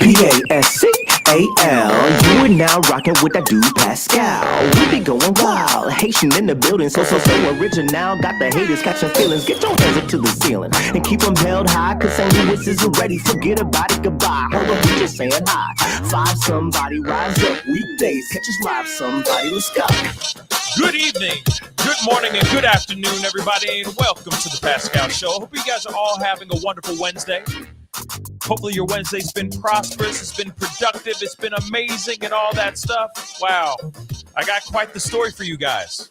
Pascal. You are now rocking with that dude Pascal. We be going wild, Haitian in the building, so original. Got the haters catching feelings. Get your hands up to the ceiling and keep them held high. Cause St. Louis isn't ready. Forget about it, goodbye. Hold on, we just saying hi. Five somebody, rise up. Weekdays, catch us live. Somebody, let's go. Good evening, good morning, and good afternoon, everybody, and welcome to the Pascal Show. I hope you guys are all having a wonderful Wednesday. Hopefully your Wednesday's been prosperous, it's been productive, it's been amazing, and all that stuff. Wow, I got quite the story for you guys.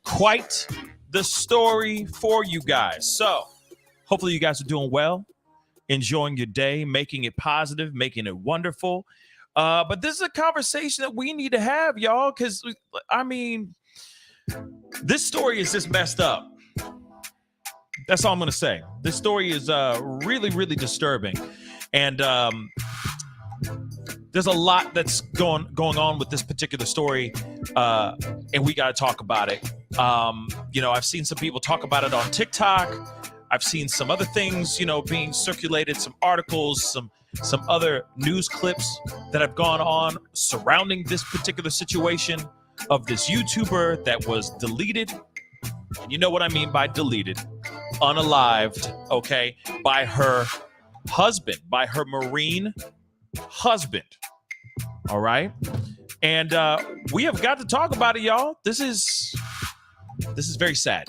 Quite the story for you guys. So, hopefully you guys are doing well, enjoying your day, making it positive, making it wonderful. But this is a conversation that we need to have, y'all, because, I mean, this story is just messed up. That's all I'm going to say. This story is really, really disturbing. And there's a lot that's going on with this particular story, and we got to talk about it. I've seen some people talk about it on TikTok. I've seen some other things, being circulated, some articles, some other news clips that have gone on surrounding this particular situation of this YouTuber that was deleted. And you know what I mean by deleted, unalived, okay, by her husband, by her Marine husband. All right. And we have got to talk about it, y'all. This is very sad.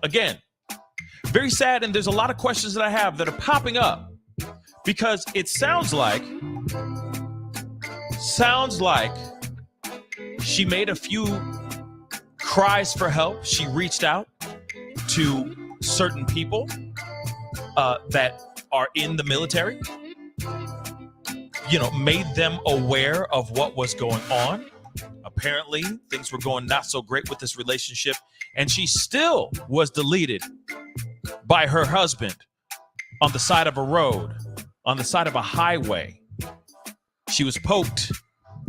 Again, very sad. And there's a lot of questions that I have that are popping up because it sounds like she made a few cries for help. She reached out to certain people that are in the military, made them aware of what was going on. Apparently, things were going not so great with this relationship, and she still was deleted by her husband on the side of a road, on the side of a highway. She was poked,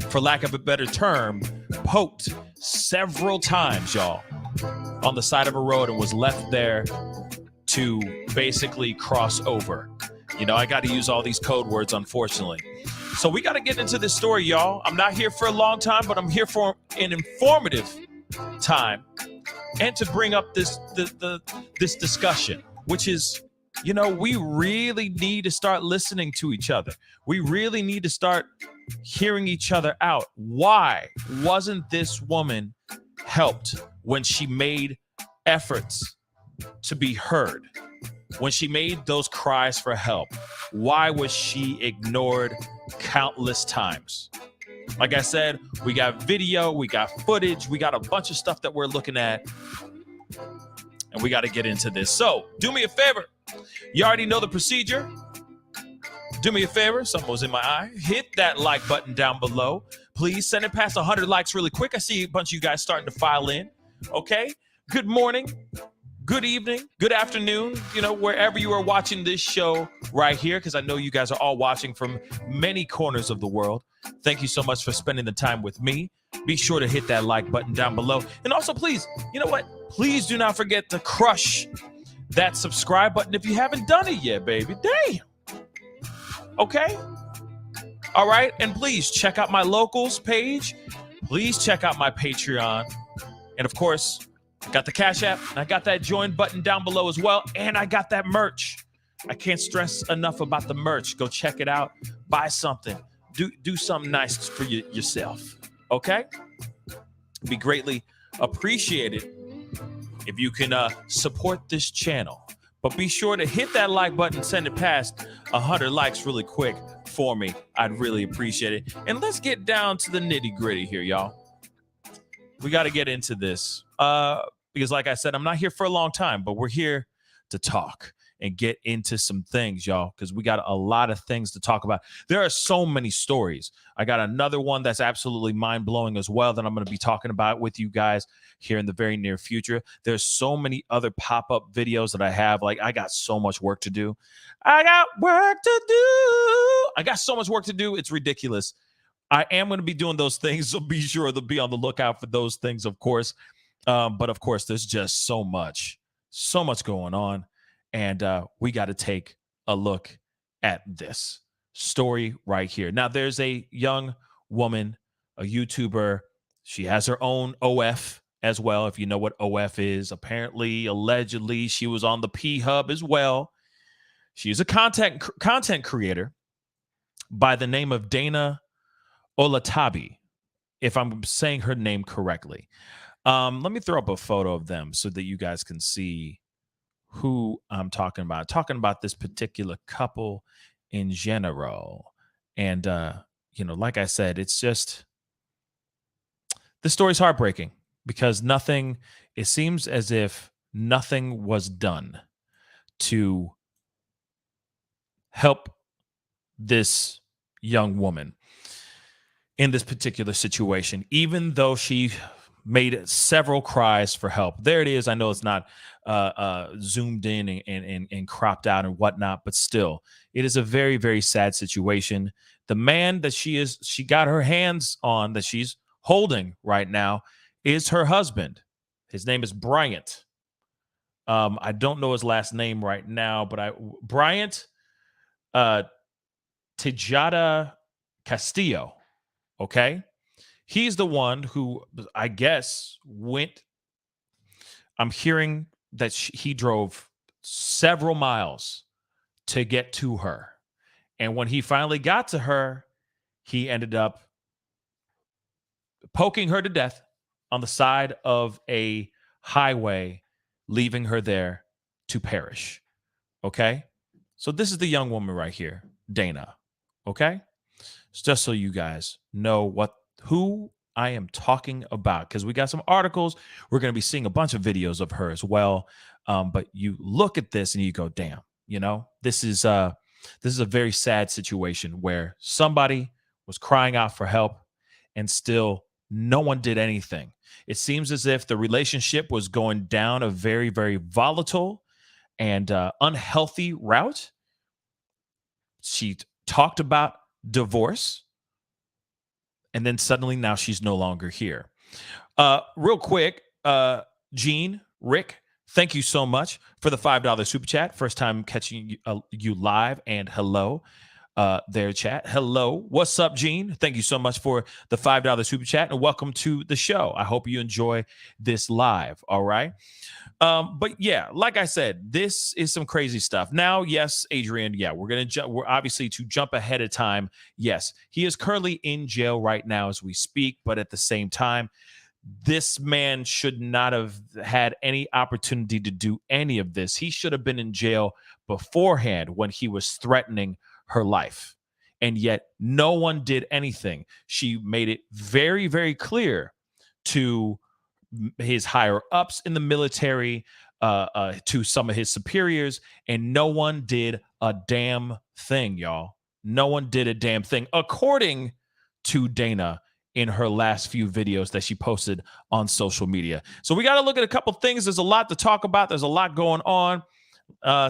for lack of a better term, poked several times, y'all, on the side of a road and was left there to basically cross over. I got to use all these code words, unfortunately. So we got to get into this story, y'all. I'm not here for a long time, but I'm here for an informative time and to bring up this discussion, which is, we really need to start listening to each other. We really need to start hearing each other out. Why wasn't this woman helped when she made efforts to be heard? When she made those cries for help, why was she ignored countless times? Like I said, we got video, we got footage, we got a bunch of stuff that we're looking at, and we got to get into this. So do me a favor. You already know the procedure. Do me a favor. Something was in my eye. Hit that like button down below. Please send it past 100 likes really quick. I see a bunch of you guys starting to file in. Okay. Good morning. Good evening. Good afternoon. Wherever you are watching this show right here, because I know you guys are all watching from many corners of the world. Thank you so much for spending the time with me. Be sure to hit that like button down below. And also, please, please do not forget to crush that subscribe button if you haven't done it yet, baby. Damn. Okay. All right. And please check out my locals page. Please check out my Patreon. And of course, I got the CashApp. I got that join button down below as well. And I got that merch. I can't stress enough about the merch. Go check it out. Buy something. Do something nice for yourself. Okay? Be greatly appreciated if you can support this channel. But be sure to hit that like button, send it past 100 likes really quick for me. I'd really appreciate it. And let's get down to the nitty gritty here, y'all. We got to get into this because like I said, I'm not here for a long time, but we're here to talk and get into some things, y'all, because we got a lot of things to talk about. There are so many stories. I got another one that's absolutely mind-blowing as well that I'm going to be talking about with you guys here in the very near future. There's so many other pop-up videos that I have. Like, I got so much work to do. I got so much work to do. It's ridiculous. I am going to be doing those things, so be sure to be on the lookout for those things, of course. But, of course, there's just so much going on. And we got to take a look at this. story right here. Now, there's a young woman, a YouTuber. She has her own OF as well, if you know what OF is. Apparently, allegedly, she was on the P Hub as well. She's a content creator by the name of Dana al-otaibi, if I'm saying her name correctly. Let me throw up a photo of them so that you guys can see who I'm talking about. Talking about this particular couple in general. And, like I said, it's just, the story's heartbreaking because it seems as if nothing was done to help this young woman in this particular situation, even though she made several cries for help. There it is. I know it's not zoomed in and cropped out and whatnot, but still, it is a very, very sad situation. The man that she got her hands on, that she's holding right now, is her husband. His name is Bryant. I don't know his last name right now, but Bryant Tejada Castillo. Okay. He's the one who, I guess, I'm hearing that he drove several miles to get to her. And when he finally got to her, he ended up poking her to death on the side of a highway, leaving her there to perish. Okay? So this is the young woman right here, Dana. Okay? It's just so you guys know who I am talking about, because we got some articles. We're going to be seeing a bunch of videos of her as well. But you look at this and you go, damn, this is a very sad situation where somebody was crying out for help and still no one did anything. It seems as if the relationship was going down a very, very volatile and unhealthy route. She talked about divorce, and then suddenly now she's no longer here. Real quick, Gene, Rick, thank you so much for the $5 super chat. First time catching you live, and hello there, chat. Hello. What's up, Gene? Thank you so much for the $5 super chat, and welcome to the show. I hope you enjoy this live. All right. But yeah, like I said, this is some crazy stuff. Now, yes, Adrian, yeah, we're obviously to jump ahead of time. Yes, he is currently in jail right now as we speak, but at the same time, this man should not have had any opportunity to do any of this. He should have been in jail beforehand when he was threatening her life. And yet no one did anything. She made it very, very clear to his higher ups in the military, to some of his superiors, and no one did a damn thing, y'all. No one did a damn thing, according to Dana in her last few videos that she posted on social media. So we got to look at a couple things. There's a lot to talk about. There's a lot going on.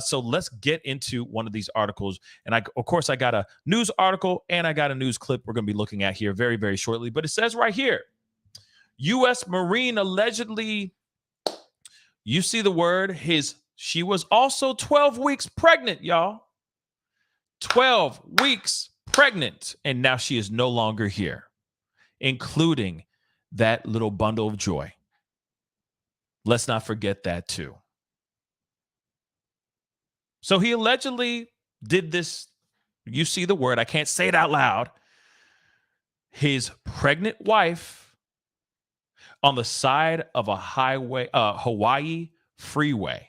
So let's get into one of these articles. And I got a news article and I got a news clip we're going to be looking at here very, very shortly. But it says right here, U.S. Marine allegedly, you see the word, she was also 12 weeks pregnant, y'all. 12 weeks pregnant. And now she is no longer here, including that little bundle of joy. Let's not forget that too. So he allegedly did this. You see the word, I can't say it out loud. His pregnant wife on the side of a highway, Hawaii freeway.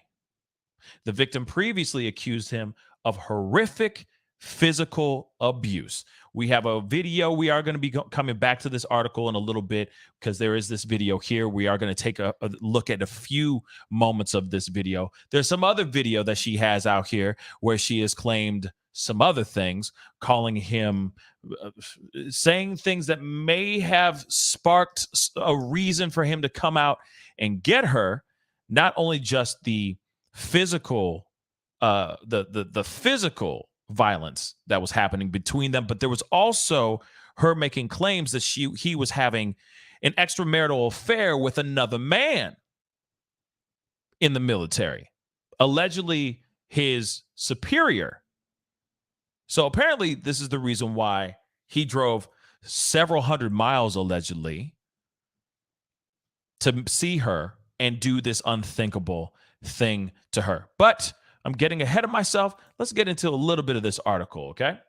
The victim previously accused him of horrific physical abuse. We have a video. We are going to be coming back to this article in a little bit because there is this video here. We are going to take a look at a few moments of this video. There's some other video that she has out here where she has claimed some other things, calling him, saying things that may have sparked a reason for him to come out and get her. Not only just the physical, the physical violence that was happening between them, but there was also her making claims that he was having an extramarital affair with another man in the military. Allegedly, his superior So apparently, this is the reason why he drove several hundred miles allegedly to see her and do this unthinkable thing to her. But I'm getting ahead of myself. Let's get into a little bit of this article, okay?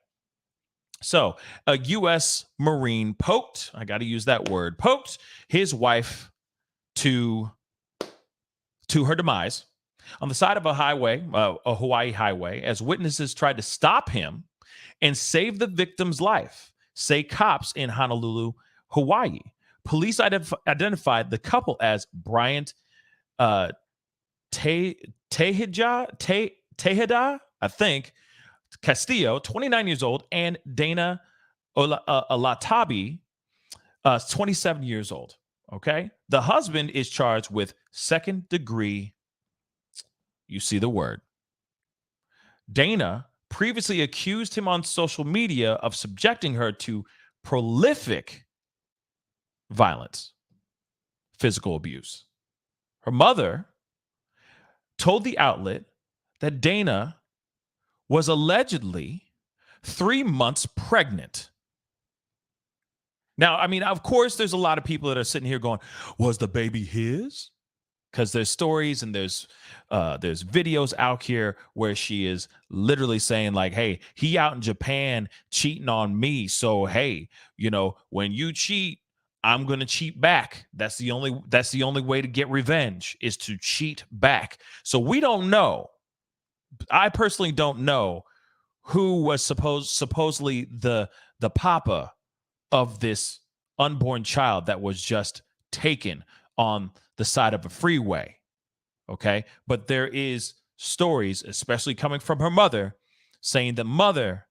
So, a U.S. Marine I got to use that word, poked his wife to her demise on the side of a highway, a Hawaii highway, as witnesses tried to stop him and save the victim's life, say cops in Honolulu, Hawaii. Police identified the couple as Bryant Tejeda, I think, Castillo, 29 years old, and Dana al-otaibi, 27 years old. Okay. The husband is charged with second degree. You see the word. Dana previously accused him on social media of subjecting her to prolific violence, physical abuse. Her mother told the outlet that Dana was allegedly 3 months pregnant. Now, I mean, of course, there's a lot of people that are sitting here going, was the baby his? Because there's stories and there's videos out here where she is literally saying like, hey, he out in Japan cheating on me. So, hey, when you cheat, I'm going to cheat back. That's the only way to get revenge is to cheat back. So we don't know. I personally don't know who was supposedly the papa of this unborn child that was just taken on the side of a freeway. Okay. But there is stories, especially coming from her mother, saying the mother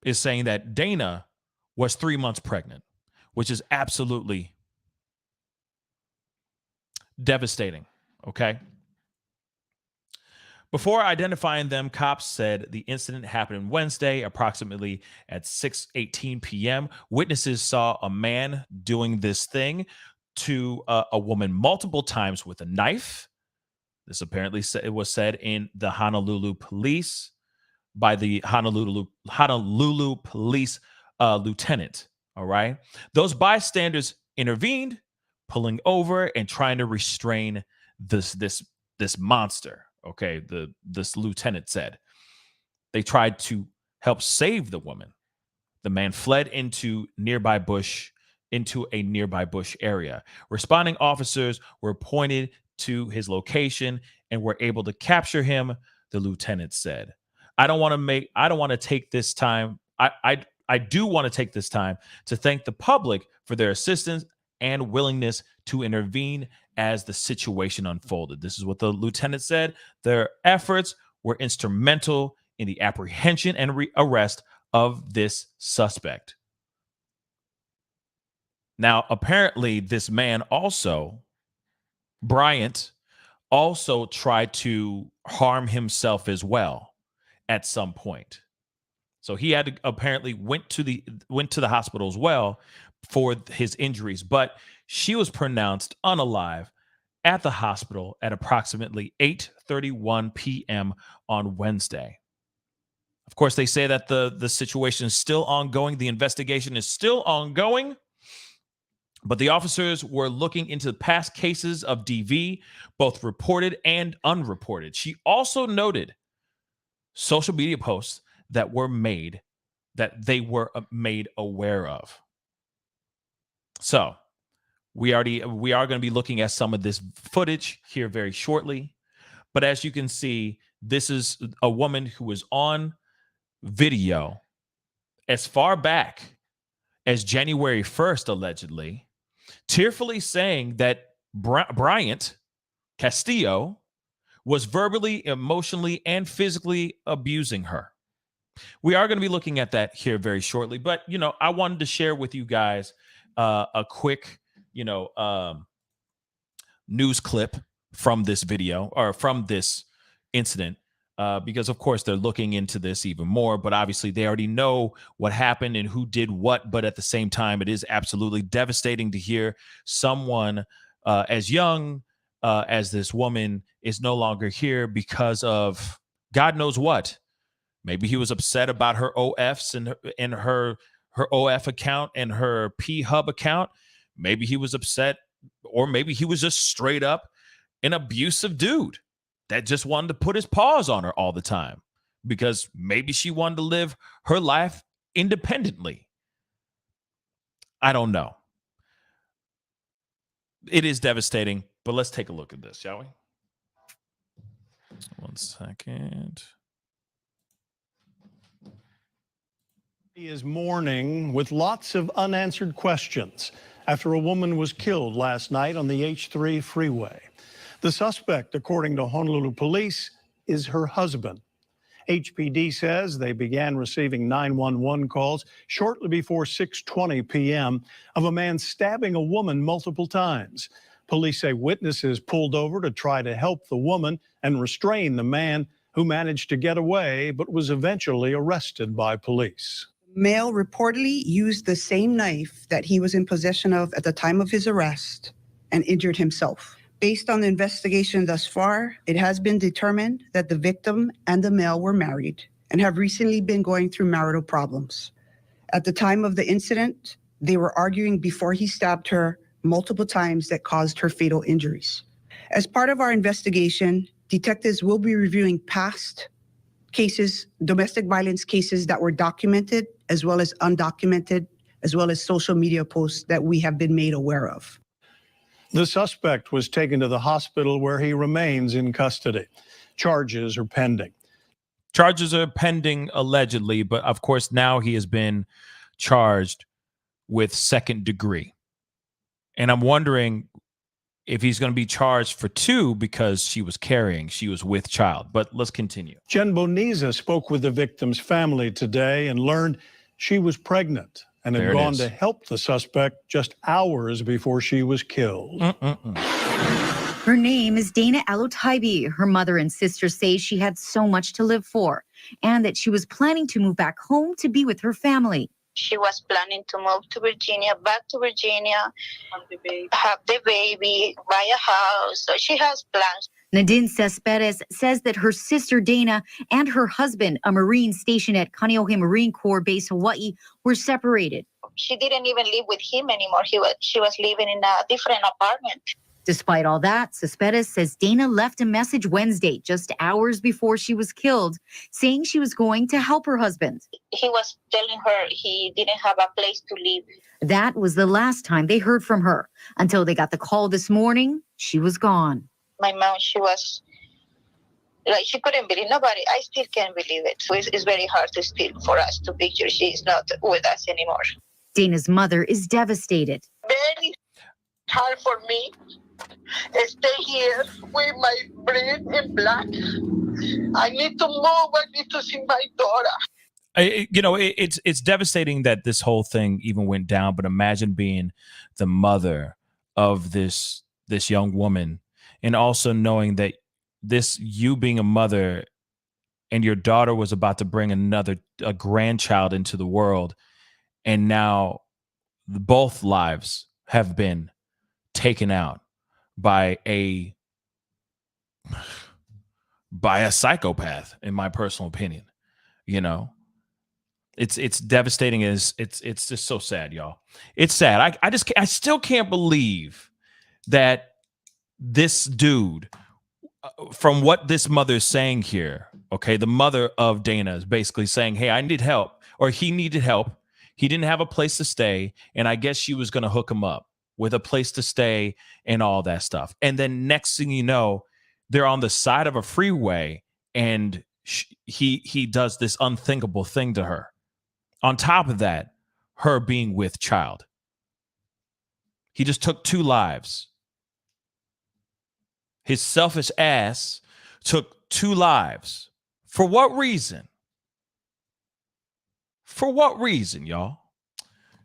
is saying that Dana was 3 months pregnant, which is absolutely devastating. Okay. Before identifying them, cops said the incident happened Wednesday, approximately at 6:18 p.m. Witnesses saw a man doing this thing to a woman multiple times with a knife. This apparently it was said in the Honolulu police by the Honolulu police lieutenant. All right. Those bystanders intervened, pulling over and trying to restrain this monster. Okay, this lieutenant said. They tried to help save the woman. The man fled into a nearby bush area. Responding officers were pointed to his location and were able to capture him, the lieutenant said. I do want to take this time to thank the public for their assistance and willingness to intervene as the situation unfolded. This is what the lieutenant said. Their efforts were instrumental in the apprehension and arrest of this suspect. Now, apparently, this man Bryant, also tried to harm himself as well at some point. So he had to apparently went to the hospital as well for his injuries, but she was pronounced unalive at the hospital at approximately 8:31 p.m. on Wednesday. Of course, they say that the situation is still ongoing. The investigation is still ongoing, but the officers were looking into past cases of DV, both reported and unreported. She also noted social media posts that they were made aware of. So we are going to be looking at some of this footage here very shortly. But as you can see, this is a woman who was on video as far back as January 1st, allegedly, tearfully saying that Bryant Castillo was verbally, emotionally, and physically abusing her. We are going to be looking at that here very shortly. But, I wanted to share with you guys a quick, news clip from this video or from this incident, because, of course, they're looking into this even more. But obviously, they already know what happened and who did what. But at the same time, it is absolutely devastating to hear someone as young as this woman is no longer here because of God knows what. Maybe he was upset about her OFs and her OF account and her P Hub account. Maybe he was upset, or maybe he was just straight up an abusive dude that just wanted to put his paws on her all the time because maybe she wanted to live her life independently. I don't know. It is devastating, but let's take a look at this, shall we? 1 second. He is mourning with lots of unanswered questions after a woman was killed last night on the H3 freeway. The suspect, according to Honolulu police, is her husband. HPD says they began receiving 911 calls shortly before 6:20 p.m. of a man stabbing a woman multiple times. Police say witnesses pulled over to try to help the woman and restrain the man, who managed to get away but was eventually arrested by police. Male reportedly used the same knife that he was in possession of at the time of his arrest and injured himself. Based on the investigation thus far, it has been determined that the victim and the male were married and have recently been going through marital problems. At the time of the incident, they were arguing before he stabbed her multiple times that caused her fatal injuries. As part of our investigation, detectives will be reviewing past cases, domestic violence cases that were documented, as well as undocumented, as well as social media posts that we have been made aware of. The suspect was taken to the hospital where he remains in custody. Charges are pending. Charges are pending allegedly, but of course now he has been charged with second degree. And I'm wondering if he's going to be charged for 2 because she was with child. But let's continue. Jen Boniza spoke with the victim's family today and learned she was pregnant and had gone to help the suspect just hours before she was killed. Her name is Dana al-Otaibi. Her mother and sister say she had so much to live for and that she was planning to move back home to be with her family. She was planning to move to Virginia, back to Virginia, have the baby, buy a house. So she has plans. Nadine Cespedes says that her sister Dana and her husband, a Marine stationed at Kaneohe Marine Corps Base, Hawaii, were separated. She didn't even live with him anymore. She was living in a different apartment. Despite all that, Cespedes says Dana left a message Wednesday, just hours before she was killed, saying she was going to help her husband. He was telling her he didn't have a place to live. That was the last time they heard from her. Until they got the call this morning, she was gone. My mom, she was like, she couldn't believe. Nobody, I still can't believe it. So it's very hard to still for us to picture she's not with us anymore. Dana's mother is devastated. Very hard for me to stay here with my brain in black. I need to move. I need to see my daughter. It's devastating that this whole thing even went down. But imagine being the mother of this young woman, and also knowing that you being a mother and your daughter was about to bring a grandchild into the world, and now both lives have been taken out by a psychopath, in my personal opinion. It's devastating. It's just so sad, y'all. It's sad. I still can't believe that this dude, from what this mother is saying here, okay, the mother of Dana is basically saying, hey, I need help, or he needed help. He didn't have a place to stay, and I guess she was going to hook him up with a place to stay and all that stuff. And then next thing you know, they're on the side of a freeway, and he does this unthinkable thing to her. On top of that, her being with child. He just took 2 lives. His selfish ass took 2 lives. For what reason? For what reason, y'all?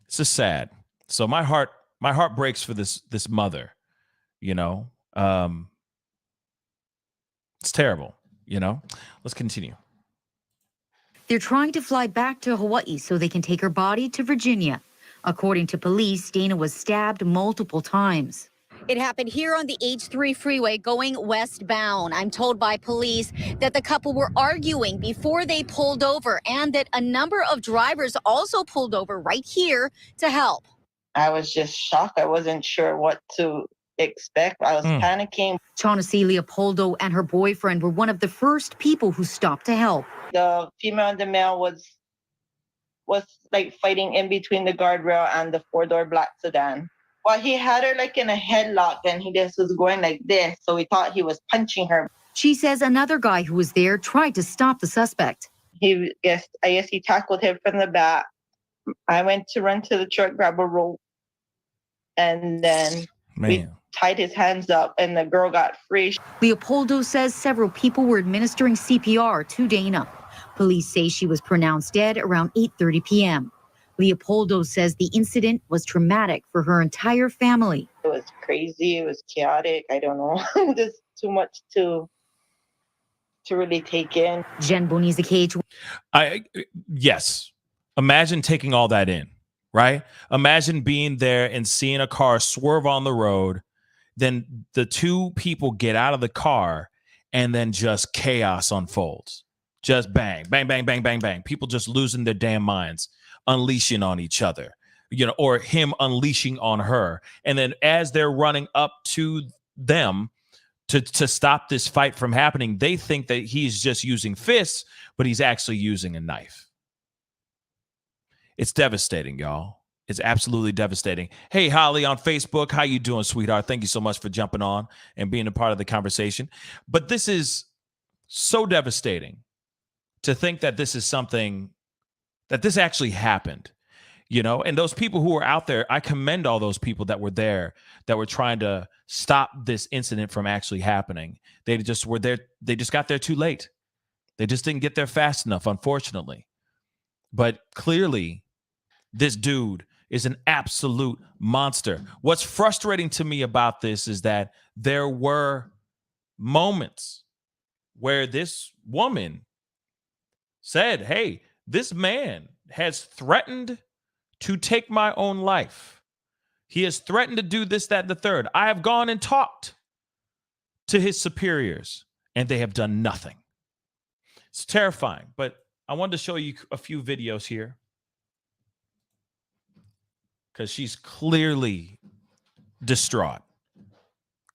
It's just sad. So my heart breaks for this mother, It's terrible, Let's continue. They're trying to fly back to Hawaii so they can take her body to Virginia. According to police, Dana was stabbed multiple times. It happened here on the H3 freeway going westbound. I'm told by police that the couple were arguing before they pulled over and that a number of drivers also pulled over right here to help. I was just shocked. I wasn't sure what to expect. I was panicking. Chauncey Leopoldo and her boyfriend were one of the first people who stopped to help. The female and the male was like fighting in between the guardrail and the four-door black sedan. Well, he had her like in a headlock and he just was going like this. So we thought he was punching her. She says another guy who was there tried to stop the suspect. I guess he tackled him from the back. I went to run to the truck, grab a rope, and then we tied his hands up and the girl got free. Leopoldo says several people were administering CPR to Dana. Police say she was pronounced dead around 8:30 p.m. Leopoldo says the incident was traumatic for her entire family. It was crazy. It was chaotic. I don't know. Just too much to really take in. Jen Boniza Cage. Yes. Imagine taking all that in, right? Imagine being there and seeing a car swerve on the road. Then the two people get out of the car and then just chaos unfolds. Just bang, bang, bang, bang, bang, bang. People just losing their damn minds, unleashing on each other, or him unleashing on her. And then as they're running up to them to stop this fight from happening, they think that he's just using fists, but he's actually using a knife. It's devastating, y'all. It's absolutely devastating. Hey, Holly on Facebook. How you doing, sweetheart? Thank you so much for jumping on and being a part of the conversation. But this is so devastating to think that this is something that this actually happened, and those people who were out there, I commend all those people that were there, that were trying to stop this incident from actually happening. They just were there. They just got there too late. They just didn't get there fast enough, unfortunately. But clearly, this dude is an absolute monster. What's frustrating to me about this is that there were moments where this woman said, hey, this man has threatened to take my own life. He has threatened to do this, that, and the third. I have gone and talked to his superiors, and they have done nothing. It's terrifying, but I wanted to show you a few videos here because she's clearly distraught.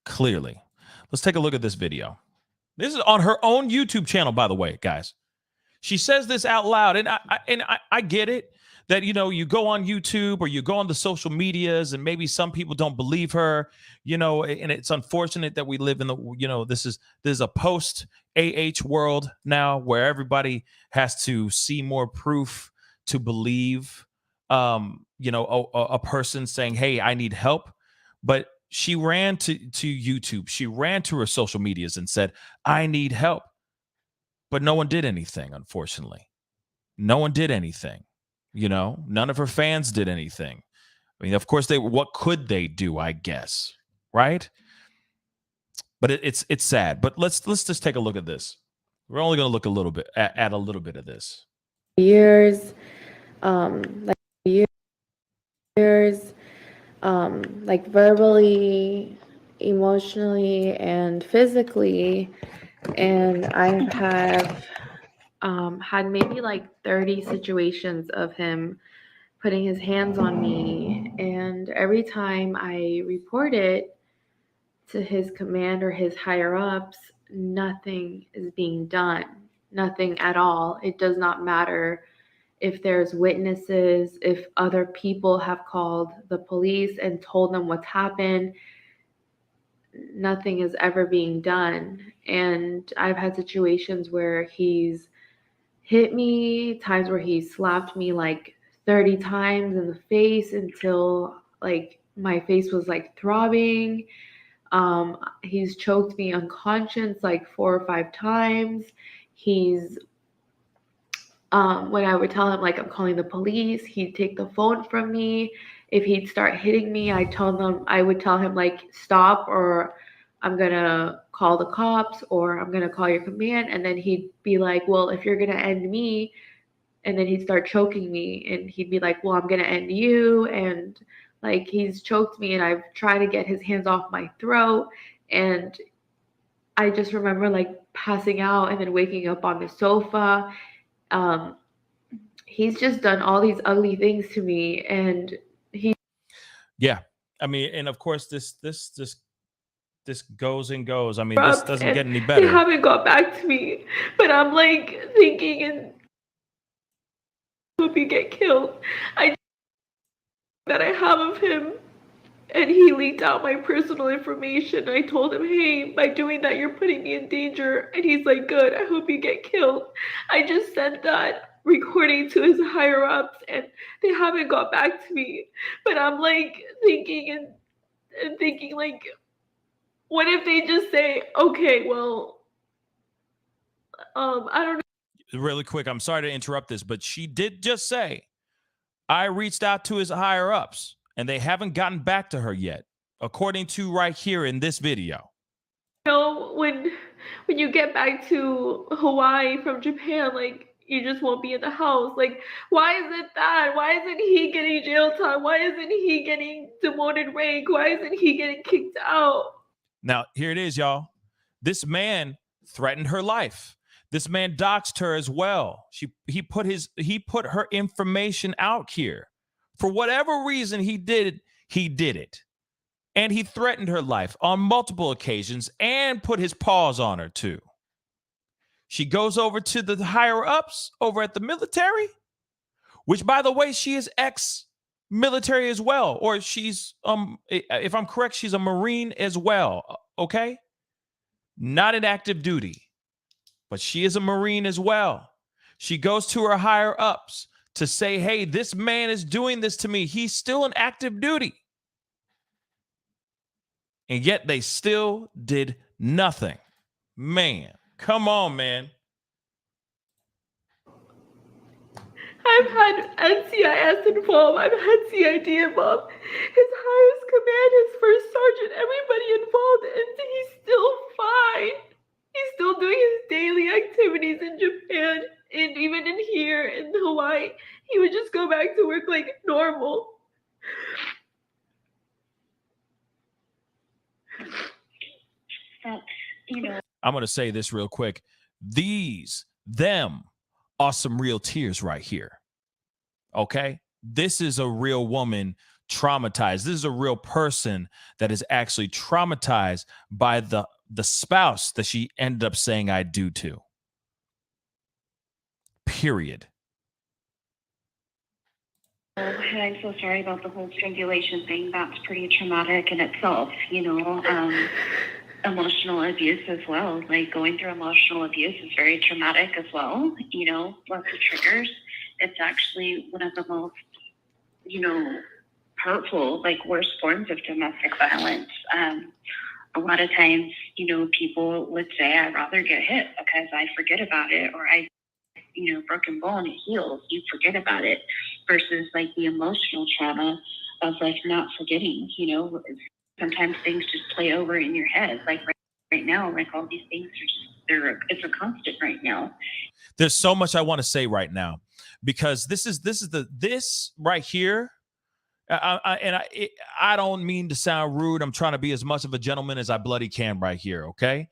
Clearly. Let's take a look at this video. This is on her own YouTube channel, by the way, guys. She says this out loud, and I get it that, you go on YouTube or you go on the social medias and maybe some people don't believe her, and it's unfortunate that we live in the, this is a post-AH world now where everybody has to see more proof to believe, a person saying, hey, I need help. But she ran to YouTube. She ran to her social medias and said, I need help. But no one did anything, unfortunately. No one did anything. None of her fans did anything. I mean, of course, what could they do, I guess, right? But it's sad. But let's just take a look at this. We're only going to look a little bit at a little bit of this. Years, verbally, emotionally, and physically. And I have had maybe 30 situations of him putting his hands on me. And every time I report it to his command or his higher ups, nothing is being done. Nothing at all. It does not matter if there's witnesses, if other people have called the police and told them what's happened. Nothing is ever being done. And I've had situations where he's hit me, times where he slapped me 30 times in the face until my face was throbbing. He's choked me unconscious 4 or 5 times. He's when I would tell him I'm calling the police, he'd take the phone from me. If he'd start hitting me, I would tell him stop, or I'm gonna call the cops, or I'm gonna call your command. And then he'd be well, if you're gonna end me, and then he'd start choking me, and he'd be well, I'm gonna end you. And Like, he's choked me and I've tried to get his hands off my throat. And I just remember like passing out and then waking up on the sofa. He's just done all these ugly things to me. And Yeah. I mean, and of course, this goes and goes. I mean, this doesn't get any better. They haven't got back to me, but I'm like thinking, and hope you get killed. That I have of him, and he leaked out my personal information. I told him, hey, by doing that, you're putting me in danger. And he's like, good, I hope you get killed. I just sent that recording to his higher ups, and they haven't got back to me. But I'm like thinking and thinking, like, what if they just say, okay, well, I don't know. Really quick, I'm sorry to interrupt this, but she did just say, I reached out to his higher ups and they haven't gotten back to her yet, according to right here in this video. You know, when you get back to Hawaii from Japan, like, you just won't be in the house. Like, why is it that? Why isn't he getting jail time? Why isn't he getting demoted rank? Why isn't he getting kicked out? Now, here it is, y'all. This man threatened her life. This man doxed her as well. He put her information out here. For whatever reason he did it. And he threatened her life on multiple occasions and put his paws on her too. She goes over to the higher ups over at the military, which, by the way, she is ex-military as well. Or she's, if I'm correct, she's a Marine as well. Okay? Not in active duty, but she is a Marine as well. She goes to her higher ups to say, hey, this man is doing this to me. He's still in active duty. And yet they still did nothing. Man, come on, man. I've had NCIS involved. I've had CID involved. His highest command, his first sergeant, everybody involved, and he's still fine. He's still doing his daily activities in Japan, and even in here in Hawaii. He would just go back to work like normal. I'm going to say this real quick. Them are some real tears right here. Okay? This is a real woman traumatized. This is a real person that is actually traumatized by the spouse that she ended up saying I do to. Period. And I'm so sorry about the whole strangulation thing. That's pretty traumatic in itself, emotional abuse as well. Like, going through emotional abuse is very traumatic as well. Lots of triggers. It's actually one of the most, hurtful, like, worst forms of domestic violence. A lot of times, people would say, I'd rather get hit because I forget about it, or broken bone, it heals, you forget about it, versus like the emotional trauma of like not forgetting. Sometimes things just play over in your head. Like right now, like all these things are just, it's a constant right now. There's so much I want to say right now, because this right here. I don't mean to sound rude. I'm trying to be as much of a gentleman as I bloody can right here. Okay.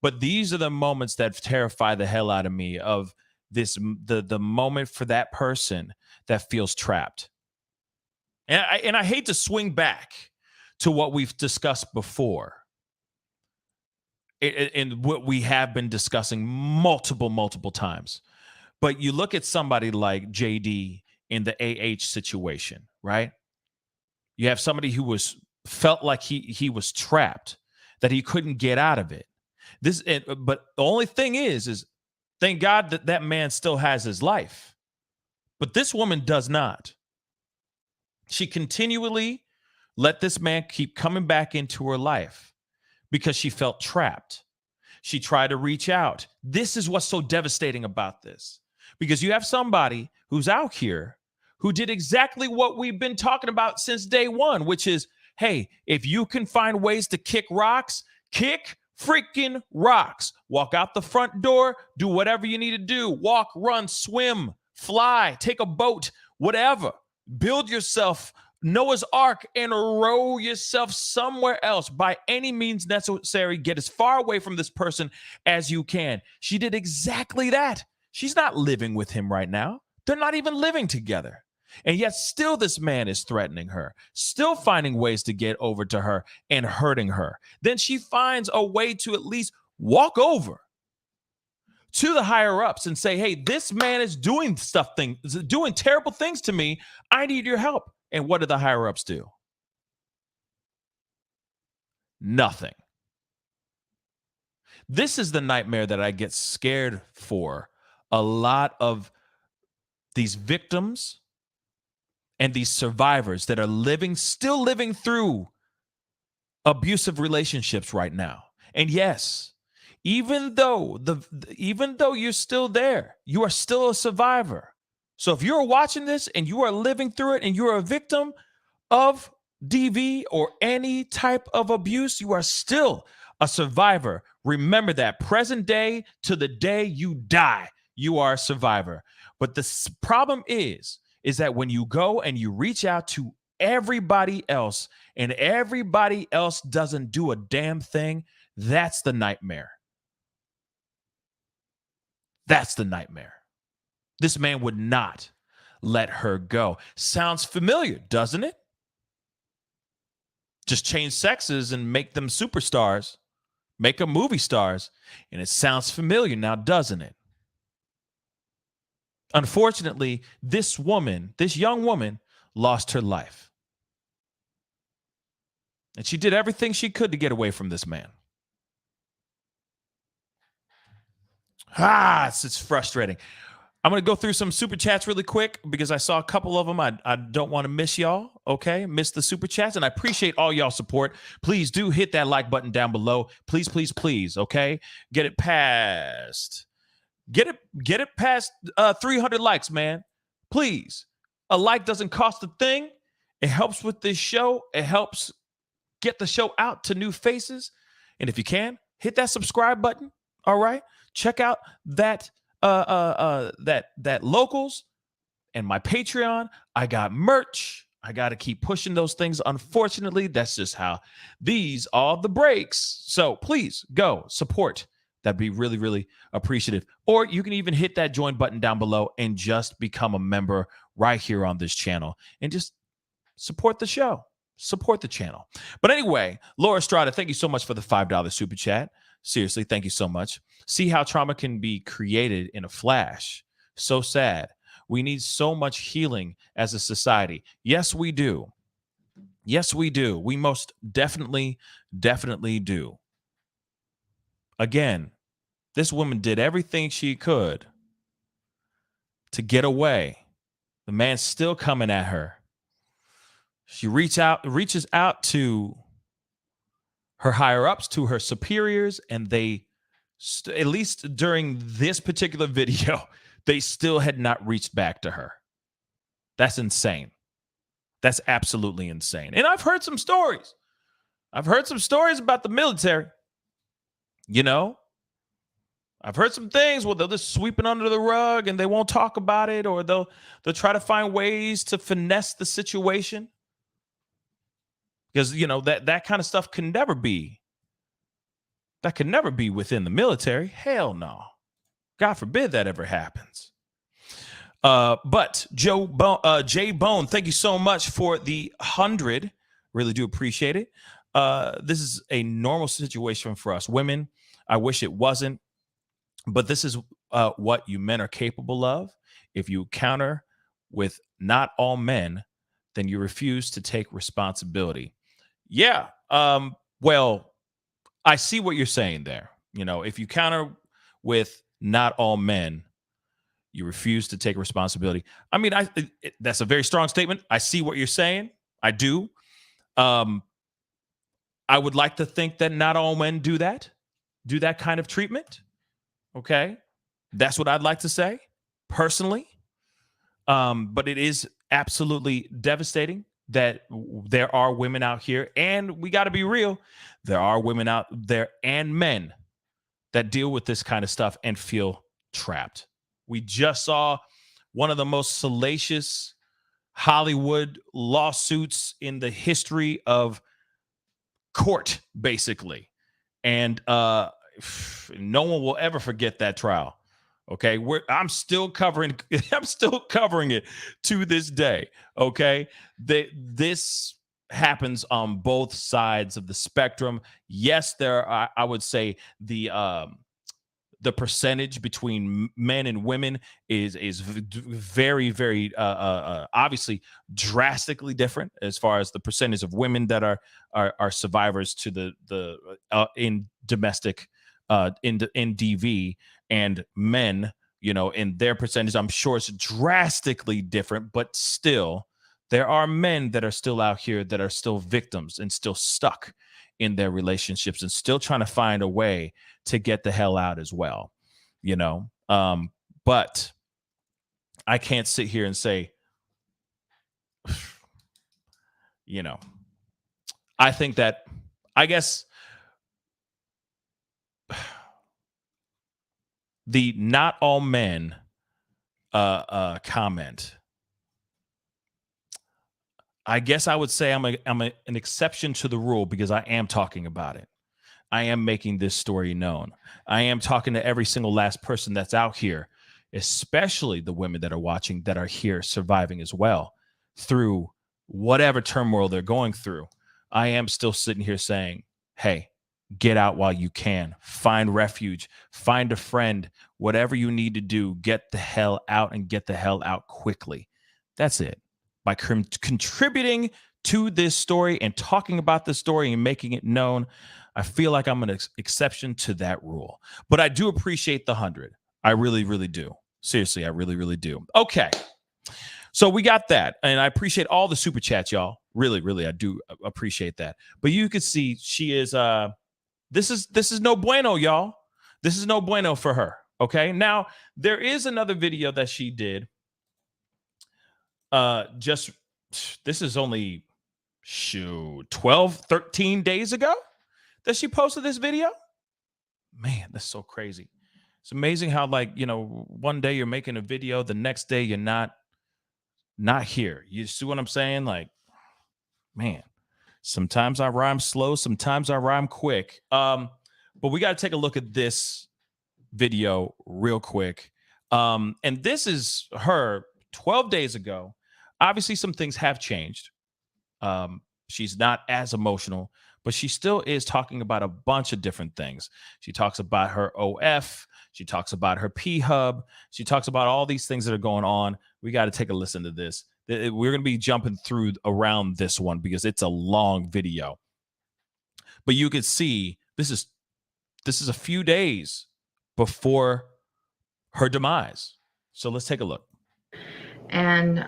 But these are the moments that terrify the hell out of me, of the moment for that person that feels trapped. And I hate to swing back to what we've discussed before, and what we have been discussing multiple times. But you look at somebody like JD in the AH situation, right? You have somebody who felt like he was trapped, that he couldn't get out of it. But the only thing is thank God that man still has his life. But this woman does not. She continually let this man keep coming back into her life because she felt trapped. She tried to reach out. This is what's so devastating about this, because you have somebody who's out here who did exactly what we've been talking about since day one, which is, hey, if you can find ways to kick rocks, kick freaking rocks. Walk out the front door, do whatever you need to do. Walk, run, swim, fly, take a boat, whatever. Build yourself Noah's Ark and row yourself somewhere else by any means necessary. Get as far away from this person as you can. She did exactly that. She's not living with him right now. They're not even living together. And yet still this man is threatening her, still finding ways to get over to her and hurting her. Then she finds a way to at least walk over to the higher ups and say, hey, this man is doing doing terrible things to me. I need your help. And what do the higher ups do? Nothing. This is the nightmare that I get scared for a lot of these victims and these survivors that are still living through abusive relationships right now. And yes, even though you're still there, you are still a survivor. So if you're watching this and you are living through it and you're a victim of DV or any type of abuse, you are still a survivor. Remember that. Present day to the day you die, you are a survivor. But the problem is that when you go and you reach out to everybody else and everybody else doesn't do a damn thing, that's the nightmare. That's the nightmare. This man would not let her go. Sounds familiar, doesn't it? Just change sexes and make them superstars, make them movie stars, and it sounds familiar now, doesn't it? Unfortunately, this young woman, lost her life. And she did everything she could to get away from this man. It's frustrating. I'm going to go through some super chats really quick because I saw a couple of them. I don't want to miss y'all, okay? Miss the super chats, and I appreciate all y'all support. Please do hit that like button down below. Please, please, please, okay? Get it past 300 likes, man. Please. A like doesn't cost a thing. It helps with this show. It helps get the show out to new faces. And if you can, hit that subscribe button, all right? Check out that locals and my Patreon. I got merch. I got to keep pushing those things. Unfortunately, that's just how these are the breaks. So please go support. That'd be really, really appreciative. Or you can even hit that join button down below and just become a member right here on this channel and just support the show. Support the channel. But anyway, Laura Estrada, thank you so much for the $5 super chat. Seriously, thank you so much. See how trauma can be created in a flash. So sad. We need so much healing as a society. Yes, we do. Yes, we do. We most definitely do. Again, this woman did everything she could to get away. The man's still coming at her. She reaches out to her higher ups, to her superiors, and they, at least during this particular video, they still had not reached back to her. That's insane. That's absolutely insane. And I've heard some stories. I've heard some stories about the military. You know, I've heard some things where they'll just sweep it under the rug and they won't talk about it, or they'll try to find ways to finesse the situation. Because, you know, that kind of stuff can never be. That can never be within the military. Hell no. God forbid that ever happens. But Jay Bone, thank you so much for the 100. Really do appreciate it. This is a normal situation for us women. I wish it wasn't. But this is what you men are capable of. If you counter with not all men, then you refuse to take responsibility. Yeah. Well, I see what you're saying there. You know, if you counter with not all men, you refuse to take responsibility. I mean, that's a very strong statement. I see what you're saying. I do. I would like to think that not all men do that kind of treatment. Okay. That's what I'd like to say personally. But it is absolutely devastating that there are women out here, and we got to be real. There are women out there and men that deal with this kind of stuff and feel trapped. We just saw one of the most salacious Hollywood lawsuits in the history of court, basically. And no one will ever forget that trial. Okay, I'm still covering it to this day. Okay, this happens on both sides of the spectrum. Yes, there are, I would say the percentage between men and women is very, very obviously drastically different as far as the percentage of women that are survivors to the in domestic in DV, and men, in their percentage. I'm sure it's drastically different, but still there are men that are still out here that are still victims and still stuck in their relationships and still trying to find a way to get the hell out as well, but I can't sit here and say, I think that, I guess, the not all men comment, I guess I would say I'm an exception to the rule, because I am talking about it. I am making this story known. I am talking to every single last person that's out here, especially the women that are watching, that are here surviving as well through whatever turmoil they're going through. I am still sitting here saying, hey, get out while you can. Find refuge. Find a friend. Whatever you need to do, get the hell out, and get the hell out quickly. That's it. By contributing to this story and talking about the story and making it known, I feel like I'm an exception to that rule. But I do appreciate the 100. I really, really do. Seriously, I really, really do. Okay. So we got that. And I appreciate all the super chats, y'all. Really, really, I do appreciate that. But you can see she is this is no bueno, y'all. This is no bueno for her. Okay. Now, there is another video that she did. This is only 12, 13 days ago that she posted this video. Man, that's so crazy. It's amazing how, like, one day you're making a video, the next day you're not here. You see what I'm saying? Like, man, sometimes I rhyme slow, sometimes I rhyme quick. But we got to take a look at this video real quick. And this is her 12 days ago. Obviously, some things have changed. She's not as emotional, but she still is talking about a bunch of different things. She talks about her OF. She talks about her P-Hub. She talks about all these things that are going on. We got to take a listen to this. We're going to be jumping through around this one because it's a long video. But you can see this is a few days before her demise. So let's take a look. And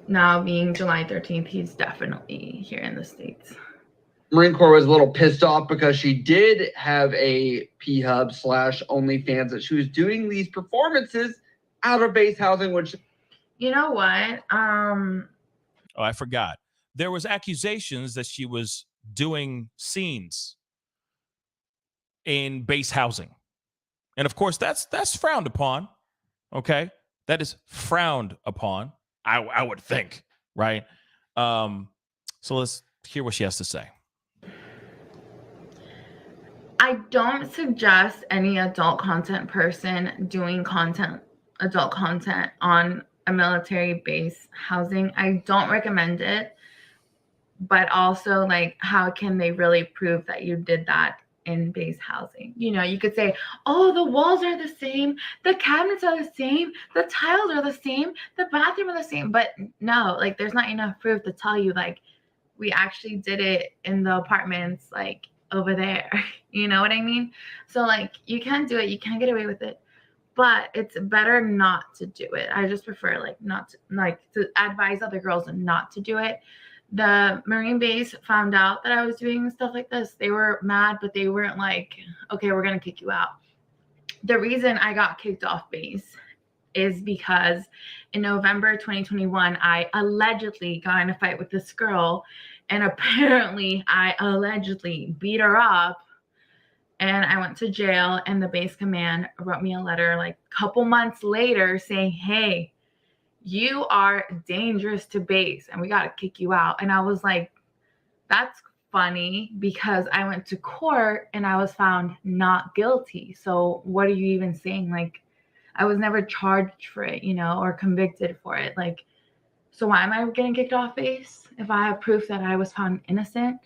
now being July 13th, he's definitely here in the States. Marine Corps was a little pissed off because she did have a P-Hub / OnlyFans that she was doing these performances out of base housing, which... You know what? Oh, I forgot. There was accusations that she was doing scenes in base housing. And of course, that's frowned upon. Okay? That is frowned upon, I would think, right? So let's hear what she has to say. I don't suggest any adult content person doing adult content on a military base housing. I don't recommend it. But also, like, how can they really prove that you did that in base housing? You could say, oh, the walls are the same, the cabinets are the same, the tiles are the same, the bathroom are the same. But no, like, there's not enough proof to tell you, like, we actually did it in the apartments, like, over there. You know what I mean? So, like, you can do it, you can get away with it, but it's better not to do it. I just prefer, like, not to, like, to advise other girls not to do it. The Marine base found out that I was doing stuff like this. They were mad, but they weren't like, okay, we're going to kick you out. The reason I got kicked off base is because in November 2021, I allegedly got in a fight with this girl, and apparently I allegedly beat her up, and I went to jail, and the base command wrote me a letter like a couple months later saying, hey, you are dangerous to base and we got to kick you out. And I was like, that's funny because I went to court and I was found not guilty. So what are you even saying? Like, I was never charged for it, or convicted for it. Like, so why am I getting kicked off base if I have proof that I was found innocent?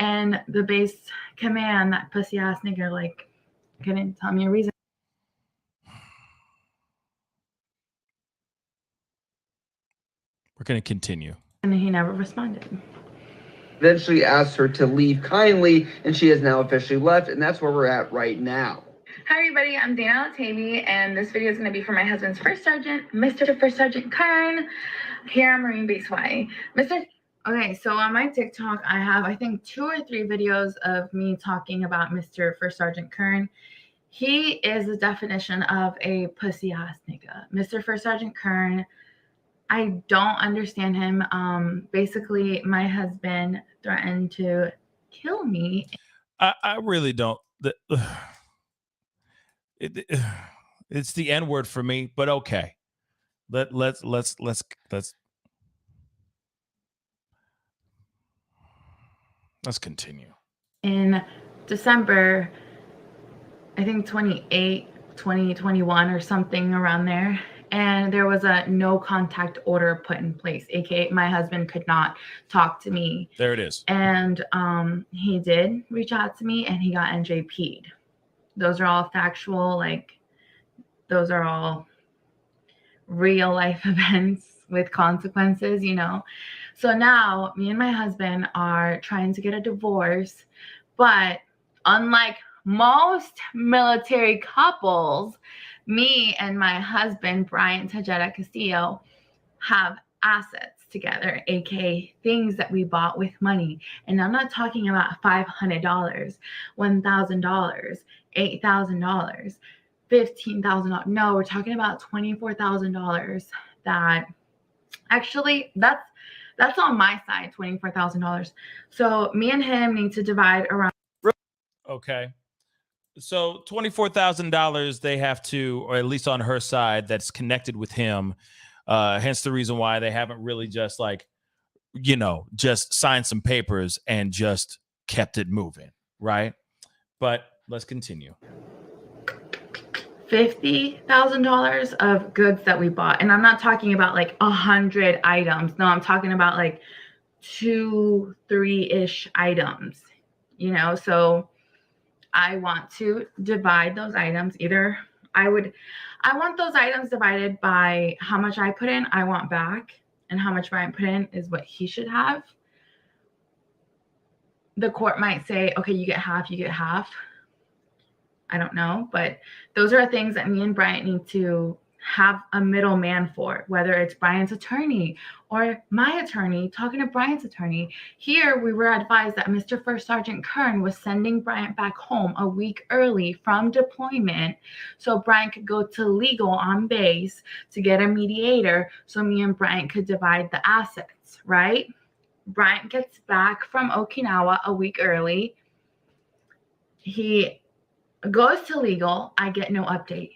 And the base command, that pussy ass nigga, like, couldn't tell me a reason. We're going to continue. And he never responded. Eventually asked her to leave kindly, and she has now officially left, and that's where we're at right now. Hi everybody, I'm Dana al-Otaibi, and this video is going to be for my husband's first sergeant, Mr. First Sergeant Kern, here on Marine Base Hawaii. Okay, so on my TikTok, I have, I think, 2 or 3 videos of me talking about Mr. First Sergeant Kern. He is the definition of a pussy ass nigga. Mr. First Sergeant Kern, I don't understand him. Basically, my husband threatened to kill me. I really don't. It's the N word for me, but okay. Let's continue. In December, I think 2021 or something around there. And there was a no contact order put in place, aka my husband could not talk to me. There it is. And he did reach out to me and he got NJP'd. Those are all factual, like those are all real life events with consequences, So now me and my husband are trying to get a divorce, but unlike most military couples, me and my husband, Brian Tajeda Castillo, have assets together, aka things that we bought with money. And I'm not talking about $500, $1,000, $8,000, $15,000. No, we're talking about $24,000 that actually that's on my side, $24,000. So me and him need to divide around. Okay. So $24,000 they have to, or at least on her side, that's connected with him. Hence the reason why they haven't really just just signed some papers and just kept it moving, right? But let's continue. $50,000 of goods that we bought. And I'm not talking about like 100 items. No, I'm talking about like 2, 3-ish items, so I want to divide those items. Either I want those items divided by how much I put in, I want back, and how much Brian put in is what he should have. The court might say, okay, you get half, you get half. I don't know, but those are things that me and Brian need to have a middleman for, whether it's Brian's attorney or my attorney talking to Brian's attorney. Here, we were advised that Mr. First Sergeant Kern was sending Brian back home a week early from deployment so Brian could go to legal on base to get a mediator so me and Brian could divide the assets, right? Brian gets back from Okinawa a week early. He goes to legal. I get no update.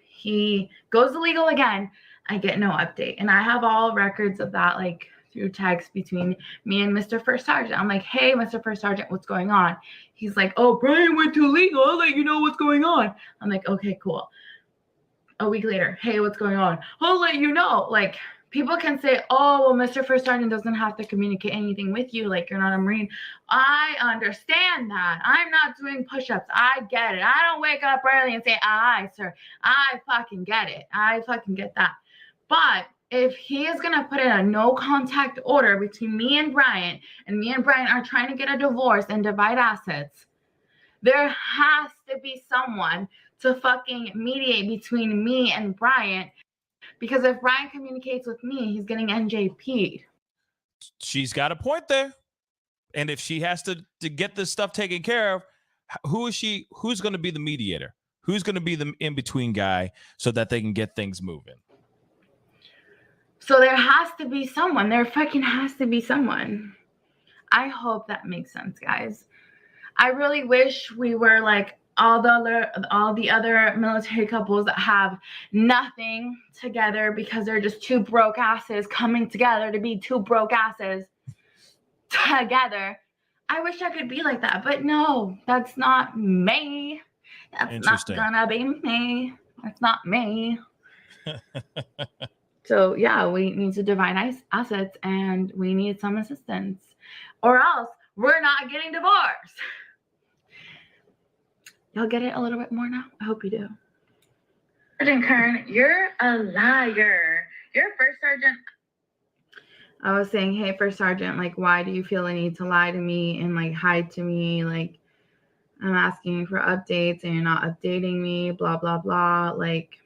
He goes to legal again. I get no update. And I have all records of that, like through text between me and Mr. First Sergeant. I'm like, hey, Mr. First Sergeant, what's going on? He's like, oh, Brian went to legal. I'll let you know what's going on. I'm like, okay, cool. A week later, hey, what's going on? I'll let you know. Like, people can say, oh, well, Mr. First Sergeant doesn't have to communicate anything with you. Like, you're not a Marine. I understand that. I'm not doing push-ups. I get it. I don't wake up early and say, aye, sir. I fucking get it. I fucking get that. But if he is going to put in a no contact order between me and Brian are trying to get a divorce and divide assets, there has to be someone to fucking mediate between me and Brian. Because if Brian communicates with me, he's getting NJP'd. She's got a point there. And if she has to get this stuff taken care of, who's going to be the mediator? Who's going to be the in-between guy so that they can get things moving? So there has to be someone. There fucking has to be someone. I hope that makes sense, guys. I really wish we were like all the other military couples that have nothing together because they're just two broke asses coming together to be two broke asses together. I wish I could be like that, but no, that's not me. That's not gonna be me. That's not me. So yeah, we need to divide assets and we need some assistance, or else we're not getting divorced. Y'all get it a little bit more now? I hope you do. Sergeant Kern, you're a liar. You're a first sergeant. I was saying, hey, First Sergeant, like, why do you feel the need to lie to me and like hide to me? Like, I'm asking for updates and you're not updating me, blah, blah, blah. Like,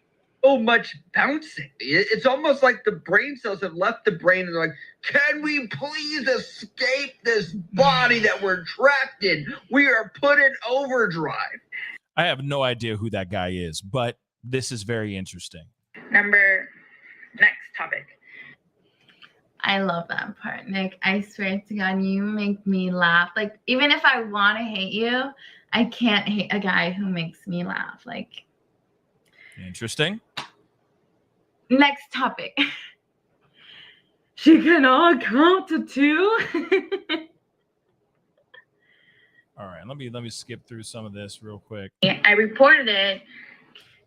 so much bouncing. It's almost like the brain cells have left the brain and they're like, can we please escape this body that we're trapped in? We are put in overdrive. I have no idea who that guy is, but this is very interesting. Next topic. I love that part, Nick. I swear to God, you make me laugh. Like, even if I want to hate you, I can't hate a guy who makes me laugh. Like, interesting. Next topic. She can all count to 2. All right, let me skip through some of this real quick. I reported it.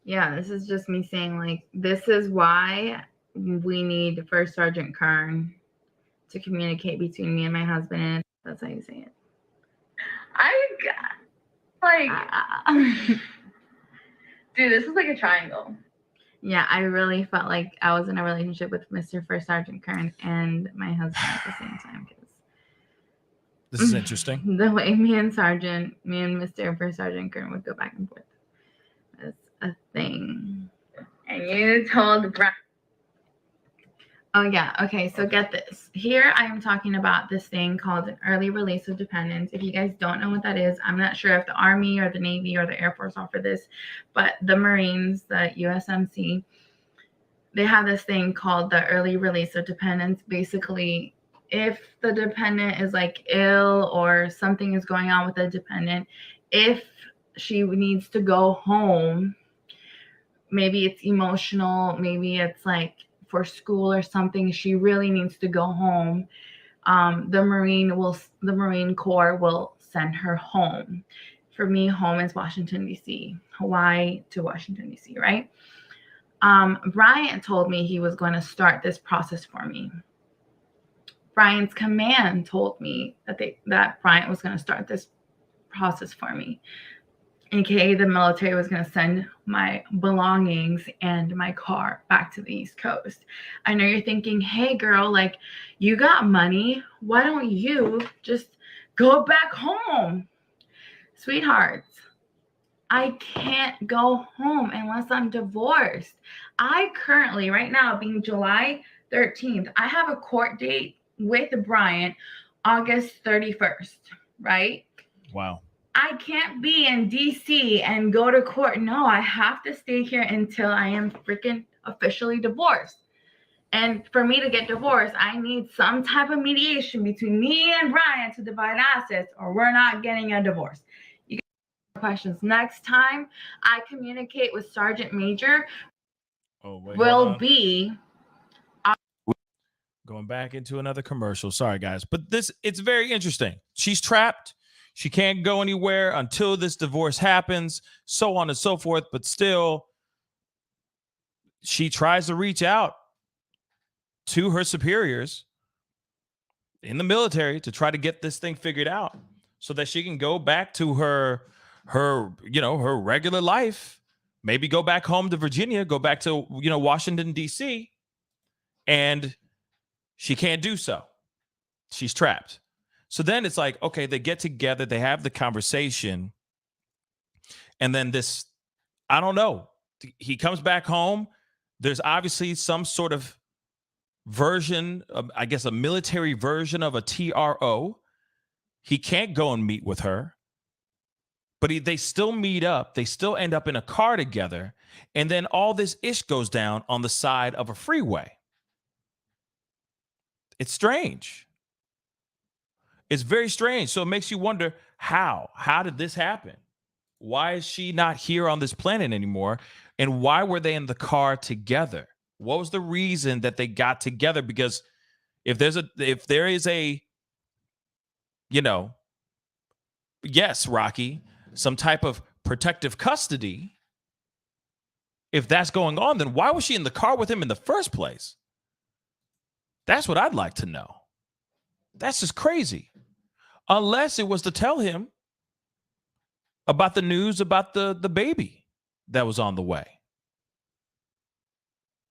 Yeah, this is just me saying, like, this is why we need First Sergeant Kern to communicate between me and my husband. And that's how you say it. Dude, this is like a triangle. Yeah, I really felt like I was in a relationship with Mr. First Sergeant Kern and my husband at the same time. This is interesting. The way me and Mr. First Sergeant Kern would go back and forth. That's a thing. And you told Brian. Oh, yeah. Okay, so get this. Here I am talking about this thing called an early release of dependents. If you guys don't know what that is, I'm not sure if the Army or the Navy or the Air Force offer this, but the Marines, the USMC, they have this thing called the early release of dependents. Basically, if the dependent is like ill or something is going on with the dependent, if she needs to go home, maybe it's emotional, maybe it's like for school or something, she really needs to go home, the Marine Corps will send her home. For me, home is Washington, D.C., Hawaii to Washington, D.C., right? Brian told me he was going to start this process for me. Brian's command told me that Brian was going to start this process for me. AKA the military was going to send my belongings and my car back to the East Coast. I know you're thinking, hey girl, like, you got money. Why don't you just go back home? Sweethearts, I can't go home unless I'm divorced. I currently, right now, being July 13th, I have a court date with Brian August 31st, right? Wow. I can't be in DC and go to court. No, I have to stay here until I am freaking officially divorced. And for me to get divorced, I need some type of mediation between me and Brian to divide assets, or we're not getting a divorce. You get questions. Next time I communicate with Sergeant Major, will be going back into another commercial. Sorry, guys, but it's very interesting. She's trapped. She can't go anywhere until this divorce happens, so on and so forth. But still, she tries to reach out to her superiors in the military to try to get this thing figured out so that she can go back to her regular life, maybe go back home to Virginia, go back to, Washington, D.C., and she can't do so. She's trapped. So then it's like, okay, they get together, they have the conversation, and then this, I don't know, he comes back home. There's obviously some sort of version of, I guess, a military version of a TRO. He can't go and meet with her, but they still meet up. They still end up in a car together, and then all this ish goes down on the side of a freeway. It's strange. It's very strange. So it makes you wonder, how did this happen? Why is she not here on this planet anymore? And why were they in the car together? What was the reason that they got together? Because if there is a, you know, yes, Rocky, some type of protective custody, if that's going on, then why was she in the car with him in the first place? That's what I'd like to know. That's just crazy. Unless it was to tell him about the news about the baby that was on the way.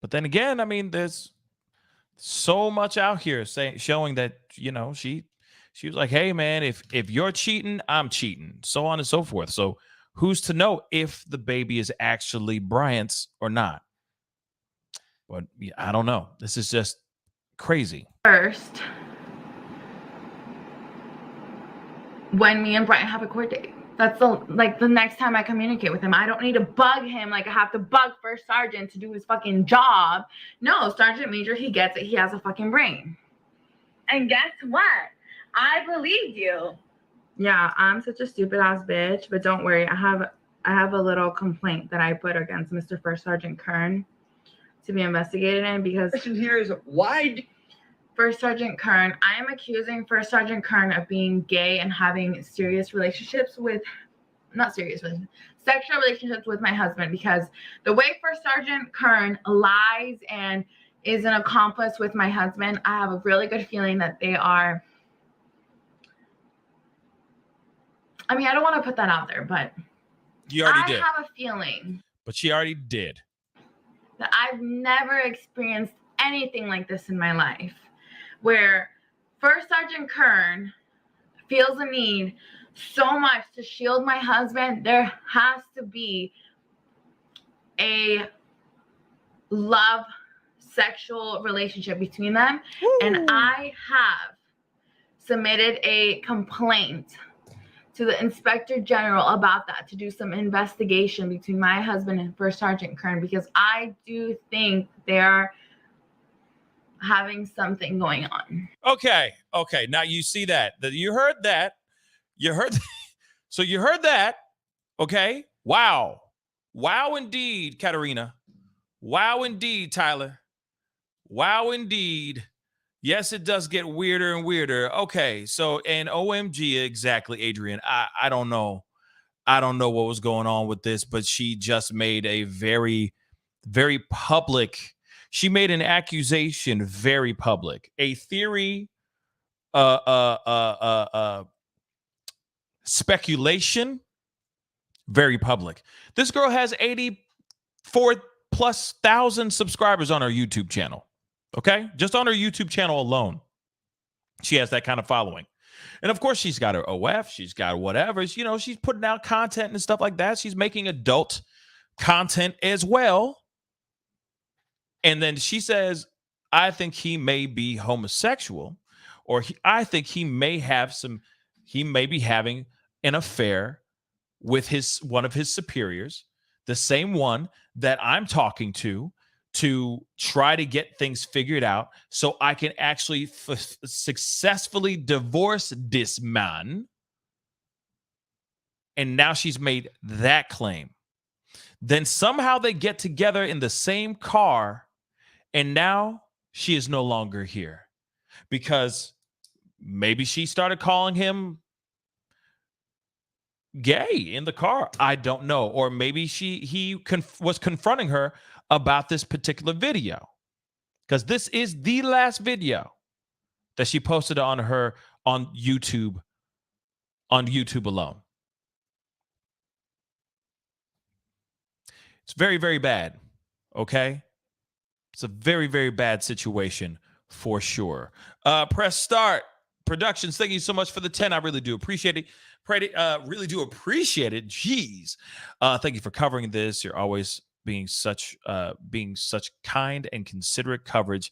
But then again, I mean, there's so much out here showing that, you know, she was like, hey, man, if you're cheating, I'm cheating, so on and so forth. So who's to know if the baby is actually Bryant's or not? But I don't know. This is just crazy. First, when me and Bryant have a court date. That's the next time I communicate with him. I don't need to bug him like I have to bug First Sergeant to do his fucking job. No, Sergeant Major, he gets it. He has a fucking brain. And guess what? I believed you. Yeah, I'm such a stupid ass bitch, but don't worry. I have a little complaint that I put against Mr. First Sergeant Kern to be investigated in because The question here is why First Sergeant Kern, I am accusing First Sergeant Kern of being gay and having serious relationships with, not serious, but sexual relationships with my husband, because the way First Sergeant Kern lies and is an accomplice with my husband, I have a really good feeling that they are, I mean, I don't want to put that out there, but You already did. I have a feeling. But she already did. That I've never experienced anything like this in my life, where First Sergeant Kern feels a need so much to shield my husband. There has to be a love sexual relationship between them. Ooh. And I have submitted a complaint to the Inspector General about that, to do some investigation between my husband and First Sergeant Kern, because I do think they're having something going on. Okay. Now you see that. You heard that. So you heard that. Okay. Wow indeed, Katerina. Wow indeed, Tyler. Wow indeed. Yes, it does get weirder and weirder. Okay. So, and OMG, exactly, Adrian. I don't know. I don't know what was going on with this, but she just made a very, very public. She made an accusation very public, a theory, speculation, very public. This girl has 84,000+ subscribers on her YouTube channel. Okay, just on her YouTube channel alone, she has that kind of following. And of course, she's got her OF, she's got whatever. You know, she's putting out content and stuff like that. She's making adult content as well. And then she says, I think he may be homosexual, or I think he may be having an affair with one of his superiors, the same one that I'm talking to try to get things figured out so I can actually successfully divorce this man. And now she's made that claim. Then somehow they get together in the same car, and now she is no longer here because maybe she started calling him gay in the car. I don't know. Or maybe he was confronting her about this particular video, because this is the last video that she posted on YouTube alone. It's very, very bad. Okay. It's a very, very bad situation for sure. Press start. Productions, thank you so much for the 10. I really do appreciate it. Really do appreciate it. Jeez. Thank you for covering this. You're always being such kind and considerate coverage.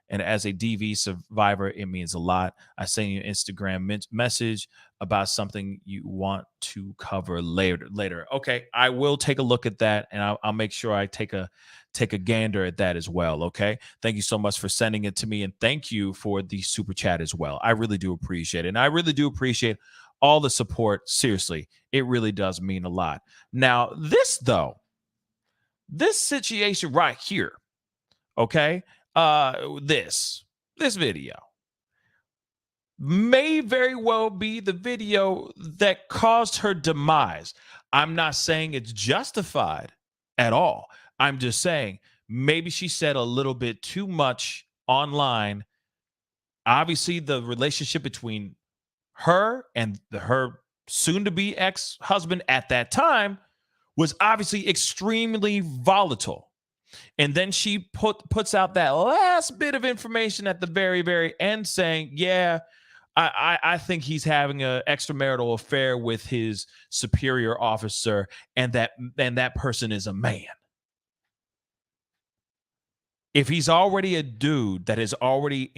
And as a DV survivor, it means a lot. I send you an Instagram message about something you want to cover later. Okay, I will take a look at that, and I'll make sure I take a gander at that as well. Okay, thank you so much for sending it to me, and thank you for the super chat as well. I really do appreciate it, and I really do appreciate all the support. Seriously, it really does mean a lot. Now, this situation right here, okay, this video may very well be the video that caused her demise. I'm not saying it's justified at all. I'm just saying maybe she said a little bit too much online. Obviously, the relationship between her and her soon-to-be ex-husband at that time was obviously extremely volatile. And then she puts out that last bit of information at the very, very end saying, yeah, I think he's having an extramarital affair with his superior officer, and that person is a man. If he's already a dude that has already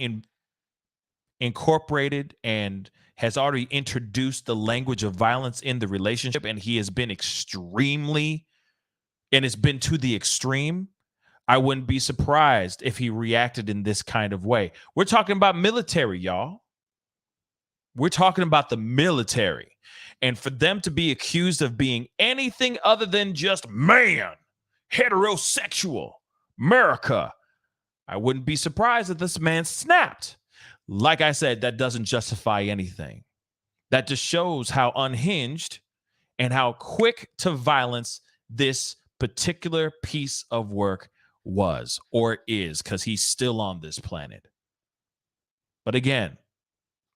incorporated and has already introduced the language of violence in the relationship, and he has been and it's been to the extreme, I wouldn't be surprised if he reacted in this kind of way. We're talking about military, y'all. We're talking about the military. And for them to be accused of being anything other than just man, heterosexual, America, I wouldn't be surprised if this man snapped. Like I said, that doesn't justify anything. That just shows how unhinged and how quick to violence this particular piece of work was or is, because he's still on this planet. But again,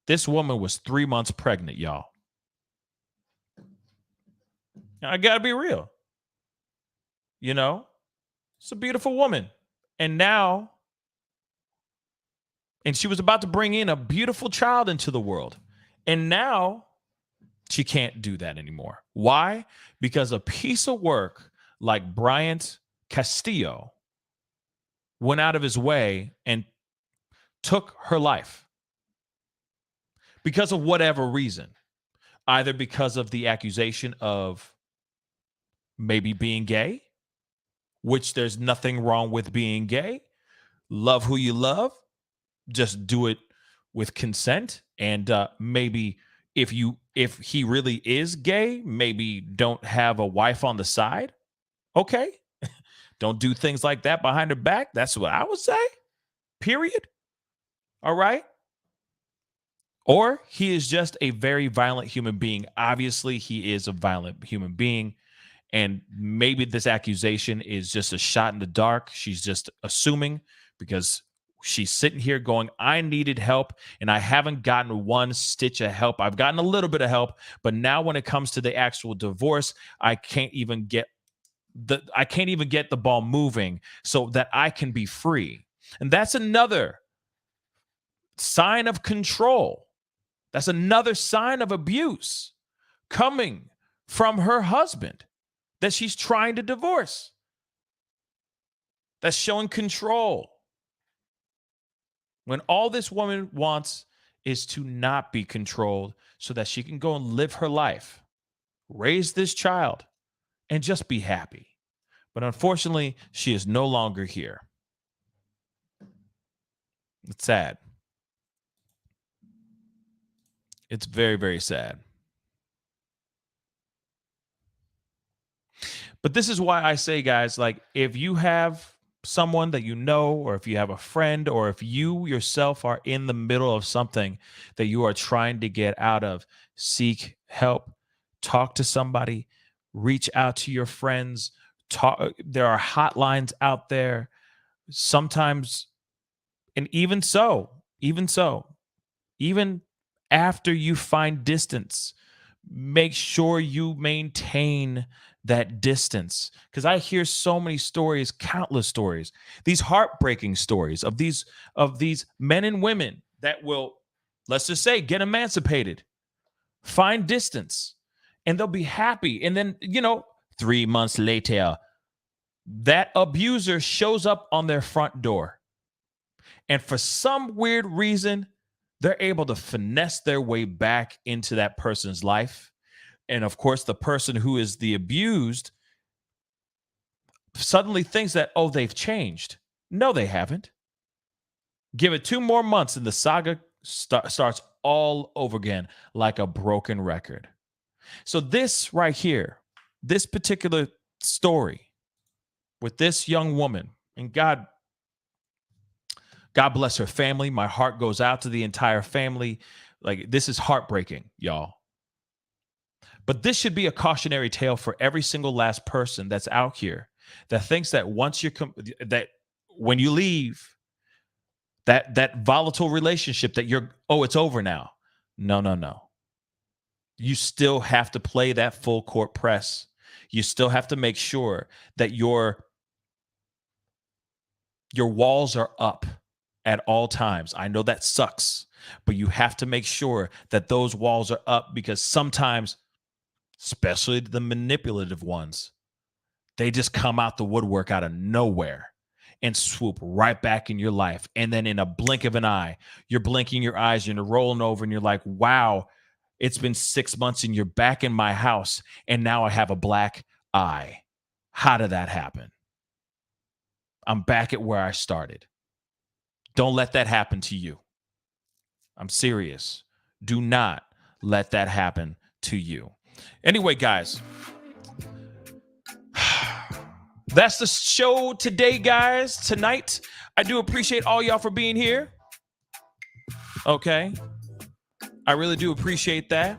this woman was 3 months pregnant, y'all. I gotta be real. You know, it's a beautiful woman. And she was about to bring in a beautiful child into the world. And now she can't do that anymore. Why? Because a piece of work like Bryant Castillo went out of his way and took her life. Because of whatever reason. Either because of the accusation of maybe being gay, which there's nothing wrong with being gay. Love who you love. Just do it with consent. And maybe if he really is gay, maybe don't have a wife on the side. Okay. Don't do things like that behind her back. That's what I would say. Period. All right. Or he is just a very violent human being. Obviously, he is a violent human being. And maybe this accusation is just a shot in the dark. She's just assuming because she's sitting here going, I needed help and I haven't gotten one stitch of help. I've gotten a little bit of help, but now when it comes to the actual divorce, I can't even get the ball moving so that I can be free. And that's another sign of control. That's another sign of abuse coming from her husband that she's trying to divorce. That's showing control. When all this woman wants is to not be controlled so that she can go and live her life, raise this child, and just be happy. But unfortunately, she is no longer here. It's sad. It's very, very sad. But this is why I say, guys, like, if you have someone that you know, or if you have a friend, or if you yourself are in the middle of something that you are trying to get out of, seek help, talk to somebody, reach out to your friends. There are hotlines out there. Sometimes, and even after you find distance, make sure you maintain that distance. Because I hear so many stories, countless stories, these heartbreaking stories of these men and women that will, let's just say, get emancipated, find distance, and they'll be happy. And then, 3 months later, that abuser shows up on their front door. And for some weird reason, they're able to finesse their way back into that person's life. And of course, the person who is the abused suddenly thinks that, oh, they've changed. No, they haven't. Give it 2 more months and the saga starts all over again like a broken record. So this right here, this particular story with this young woman, and God bless her family. My heart goes out to the entire family. Like, this is heartbreaking, y'all. But this should be a cautionary tale for every single last person that's out here that thinks that once that when you leave that volatile relationship that it's over now. No. You still have to play that full court press. You still have to make sure that your walls are up at all times. I know that sucks, but you have to make sure that those walls are up, because sometimes, especially the manipulative ones, they just come out the woodwork out of nowhere and swoop right back in your life. And then in a blink of an eye, you're blinking your eyes and you're rolling over and you're like, wow, it's been 6 months and you're back in my house and now I have a black eye. How did that happen? I'm back at where I started. Don't let that happen to you. I'm serious. Do not let that happen to you. Anyway, guys, that's the show today, guys. Tonight, I do appreciate all y'all for being here. Okay. I really do appreciate that.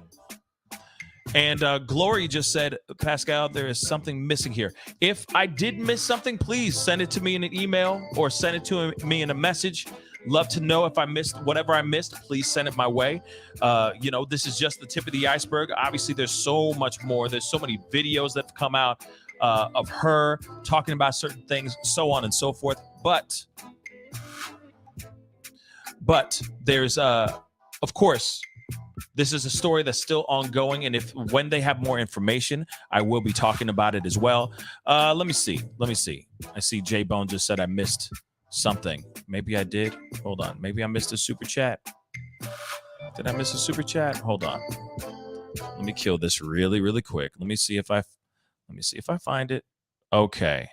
And Glory just said, Pascal, there is something missing here. If I did miss something, please send it to me in an email or send it to me in a message. Love to know if I missed whatever I missed. Please send it my way. This is just the tip of the iceberg. Obviously, there's so much more. There's so many videos that have come out of her talking about certain things, so on and so forth. But there's, of course, this is a story that's still ongoing. And when they have more information, I will be talking about it as well. Let me see. I see J Bone just said I missed something. Maybe I did. Hold on. Maybe I missed a super chat. Did I miss a super chat? Hold on. Let me kill this really, really quick. Let me see if I find it. Okay.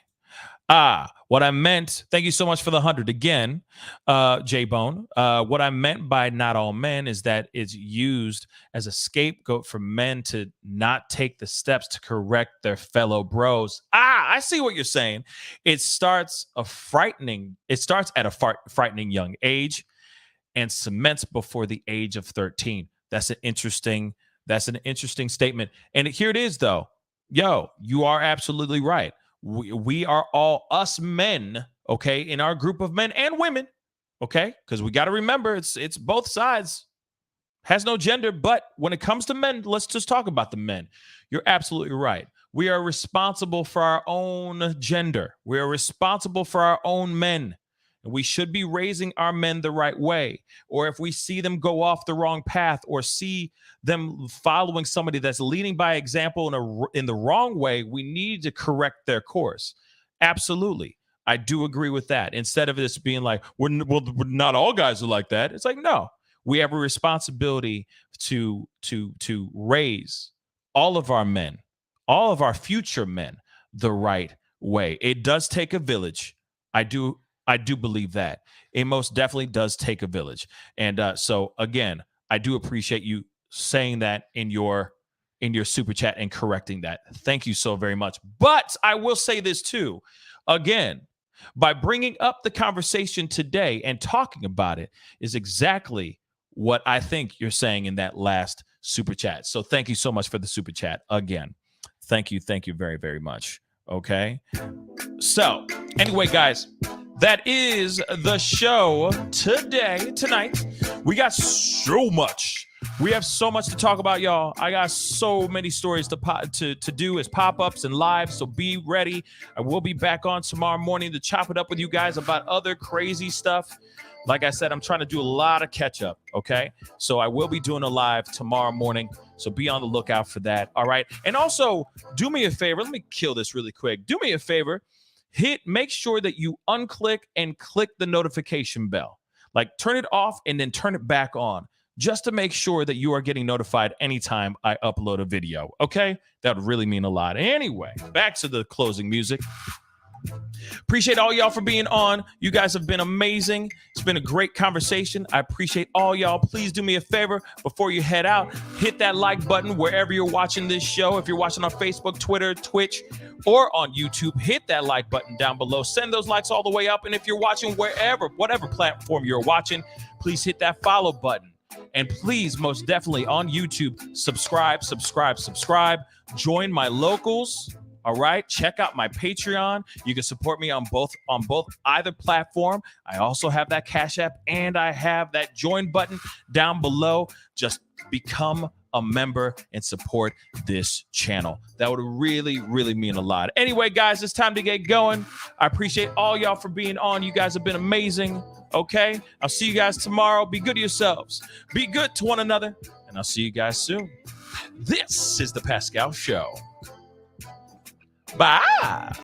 What I meant, thank you so much for the 100 again, J-Bone. What I meant by not all men is that it's used as a scapegoat for men to not take the steps to correct their fellow bros. I see what you're saying. It starts at a frightening young age and cements before the age of 13. That's an interesting statement. And here it is, though. Yo, you are absolutely right. We are all us men, okay, in our group of men and women, okay, because we got to remember it's both sides, has no gender. But when it comes to men, let's just talk about the men. You're absolutely right. We are responsible for our own gender. We are responsible for our own men. And we should be raising our men the right way. Or if we see them go off the wrong path or see them following somebody that's leading by example in the wrong way, we need to correct their course. Absolutely. I do agree with that. Instead of this being like, well, not all guys are like that. It's like, no, we have a responsibility to raise all of our men, all of our future men, the right way. It does take a village. I do believe that. It most definitely does take a village. And so, again, I do appreciate you saying that in your super chat and correcting that. Thank you so very much. But I will say this too. Again, by bringing up the conversation today and talking about it is exactly what I think you're saying in that last super chat. So thank you so much for the super chat again. Thank you very, very much. Okay. So anyway, guys, that is the show tonight. We got so much. We have so much to talk about, y'all. I got so many stories to do as pop-ups and live, so be ready. I will be back on tomorrow morning to chop it up with you guys about other crazy stuff. Like I said, I'm trying to do a lot of catch-up, okay? So I will be doing a live tomorrow morning, so be on the lookout for that, all right? And also, do me a favor. Let me kill this really quick. Do me a favor. Make sure that you unclick and click the notification bell. Like, turn it off and then turn it back on, just to make sure that you are getting notified anytime I upload a video, okay? That would really mean a lot. Anyway, back to the closing music. Appreciate all y'all for being on. You guys have been amazing. It's been a great conversation. I appreciate all y'all. Please do me a favor before you head out. Hit that like button wherever you're watching this show. If you're watching on Facebook, Twitter, Twitch, or on YouTube, hit that like button down below. Send those likes all the way up. And if you're watching whatever platform you're watching, please hit that follow button. And please, most definitely on YouTube, subscribe. Join my locals. All right. Check out my Patreon. You can support me on both either platform. I also have that Cash App and I have that join button down below. Just become a member and support this channel. That would really, really mean a lot. Anyway, guys, it's time to get going. I appreciate all y'all for being on. You guys have been amazing. Okay. I'll see you guys tomorrow. Be good to yourselves. Be good to one another. And I'll see you guys soon. This is the Pascal Show. Bye.